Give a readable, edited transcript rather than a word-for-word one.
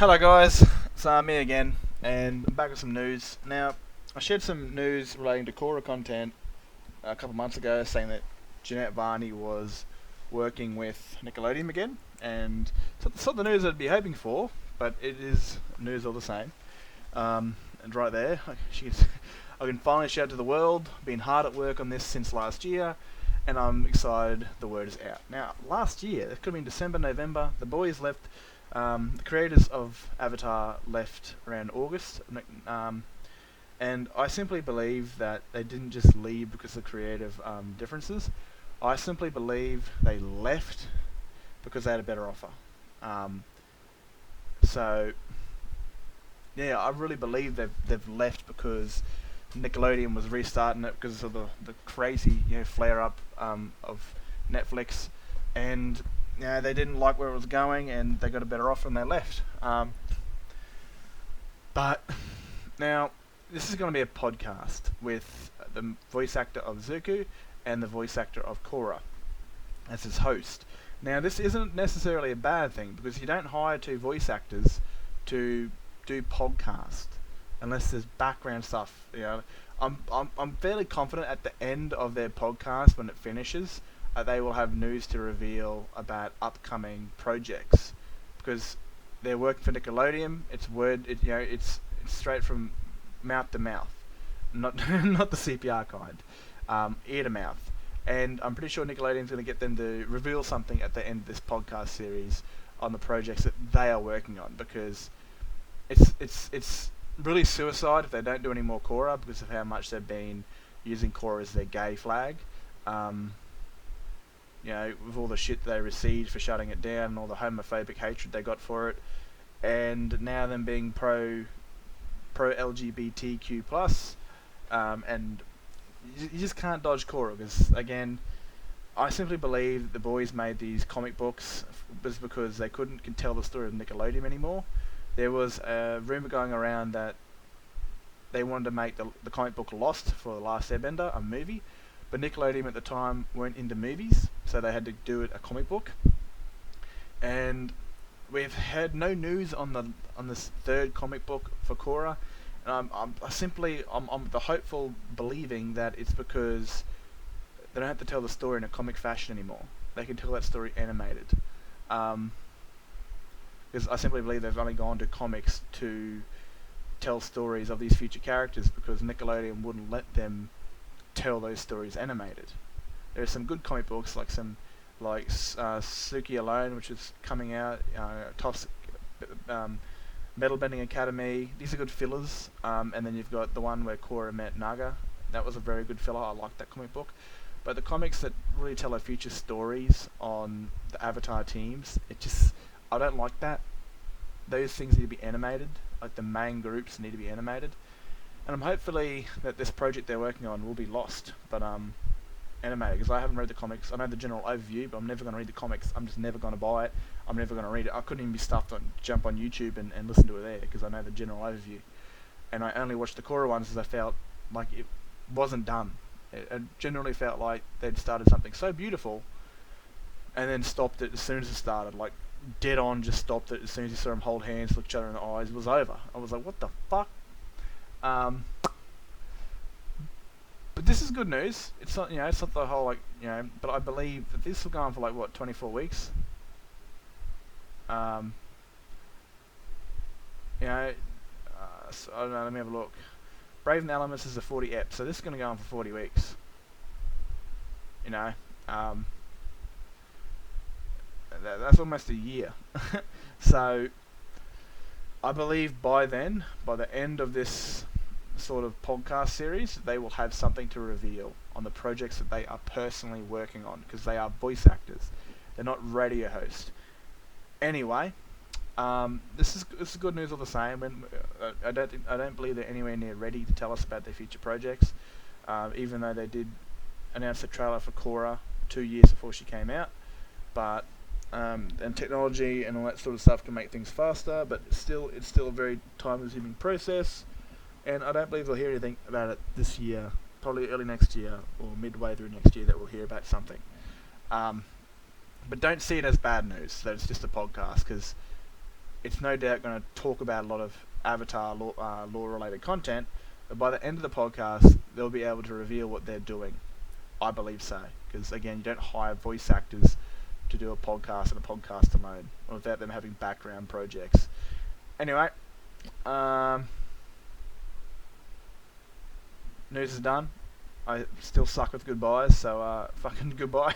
Hello guys, it's me again, and I'm back with some news. Now, I shared some news relating to Korra content a couple months ago, saying that Jeanette Varney was working with Nickelodeon again, and it's not the news I'd be hoping for, but it is news all the same. And right there, I can finally shout to the world. Been hard at work on this since last year, and I'm excited the word is out. Now, last year, it could have been December, November, the boys left. The creators of Avatar left around August, and I simply believe that they didn't just leave because of creative differences. I simply believe they left because they had a better offer. Um, so yeah, I really believe they've left because Nickelodeon was restarting it because of the crazy flare up of Netflix, and they didn't like where it was going, and they got a better offer and they left. But now this is going to be a podcast with the voice actor of Zuko and the voice actor of Korra as his host. Now this isn't necessarily a bad thing because you don't hire two voice actors to do podcast unless there's background stuff. I'm fairly confident at the end of their podcast when it finishes, they will have news to reveal about upcoming projects because they're working for Nickelodeon. It's it's straight from mouth to mouth, not not the CPR kind, ear to mouth. And I'm pretty sure Nickelodeon's going to get them to reveal something at the end of this podcast series on the projects that they are working on because it's really suicide if they don't do any more Korra because of how much they've been using Korra as their gay flag. Um, with all the shit they received for shutting it down and all the homophobic hatred they got for it, and now them being pro LGBTQ plus, and you just can't dodge Korra because again, I simply believe that the boys made these comic books was because they couldn't tell the story of Nickelodeon anymore. There was a rumor going around that they wanted to make the comic book Lost for The Last Airbender, a movie, but Nickelodeon at the time weren't into movies, so they had to do it a comic book. And we've had no news on this third comic book for Korra, and I'm the hopeful believing that it's because they don't have to tell the story in a comic fashion anymore. They can tell that story animated. Because I simply believe they've only gone to comics to tell stories of these future characters because Nickelodeon wouldn't let them tell those stories animated. There are some good comic books like Suki Alone, which is coming out, Toss, Metal Bending Academy. These are good fillers. And then you've got the one where Korra met Naga. That was a very good filler. I liked that comic book. But the comics that really tell our future stories on the Avatar teams, I don't like that. Those things need to be animated. Like the main groups need to be animated. And I'm hopefully that this project they're working on will be Lost, but animated, because I haven't read the comics. I know the general overview, but I'm never going to read the comics. I'm just never going to buy it. I'm never going to read it. I couldn't even be stuffed on jump on YouTube and listen to it there, because I know the general overview. And I only watched the Korra ones because I felt like it wasn't done. It generally felt like they'd started something so beautiful, and then stopped it as soon as it started. Like, dead on, just stopped it as soon as you saw them hold hands, look each other in the eyes. It was over. I was like, what the fuck? But this is good news. It's not, it's not the whole But I believe that this will go on for 24 weeks. Um, so, I don't know. Let me have a look. Brave and the Elements is a 40 ep, so this is going to go on for 40 weeks. That's almost a year. So I believe by then, by the end of this sort of podcast series, they will have something to reveal on the projects that they are personally working on, because they are voice actors. They're not radio hosts. Anyway, this is good news all the same. And I don't believe they're anywhere near ready to tell us about their future projects. Even though they did announce the trailer for Korra 2 years before she came out, but and technology and all that sort of stuff can make things faster, but it's still a very time-consuming process. And I don't believe we'll hear anything about it this year. Probably early next year or midway through next year that we'll hear about something. But don't see it as bad news that it's just a podcast, because it's no doubt going to talk about a lot of Avatar lore related content, but by the end of the podcast, they'll be able to reveal what they're doing. I believe so, because again, you don't hire voice actors to do a podcast in a podcast mode without them having background projects. Anyway, news is done. I still suck with goodbyes, so fucking goodbye.